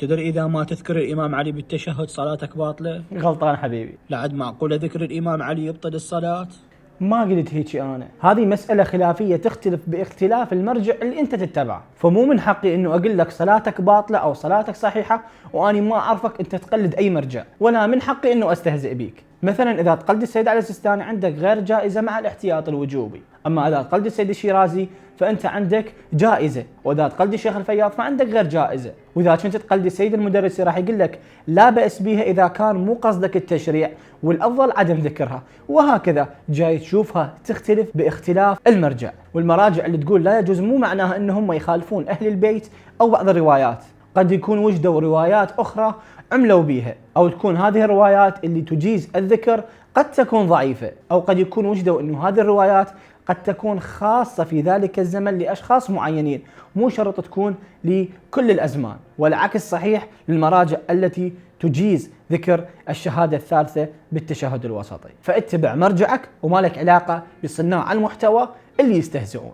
تدري إذا ما تذكر الإمام علي بالتشهد صلاتك باطلة؟ غلطان حبيبي. لعد معقولة ذكر الإمام علي يبطل الصلاة؟ ما قلت هيجي أنا، هذه مسألة خلافية تختلف باختلاف المرجع اللي أنت تتبعه، فمو من حقي إنه أقول لك صلاتك باطلة أو صلاتك صحيحة وأني ما أعرفك أنت تقلد أي مرجع، ولا من حقي إنه أستهزئ بيك. مثلا إذا تقلد السيد علي السيستاني عندك غير جائزة مع الاحتياط الوجوبي، أما إذا تقلد السيد الشيرازي فأنت عندك جائزة، وإذا تقلد الشيخ الفياض فعندك غير جائزة. وإذا كنت تقلد السيد المدرسي راح يقول لك لا بأس بها إذا كان مو قصدك التشريع، والأفضل عدم ذكرها، وهكذا جاي تشوفها تختلف باختلاف المرجع. والمراجع اللي تقول لا يجوز مو معناها إنهم يخالفون أهل البيت أو بعض الروايات، قد يكون وجدوا روايات أخرى عملوا بيها، أو تكون هذه الروايات اللي تجيز الذكر قد تكون ضعيفة، أو قد يكون وجدوا أنه هذه الروايات قد تكون خاصة في ذلك الزمن لأشخاص معينين، مو شرط تكون لكل الأزمان. والعكس صحيح للمراجع التي تجيز ذكر الشهادة الثالثة بالتشهد الوسطي. فاتبع مرجعك وما لك علاقة بصناع المحتوى اللي يستهزئون.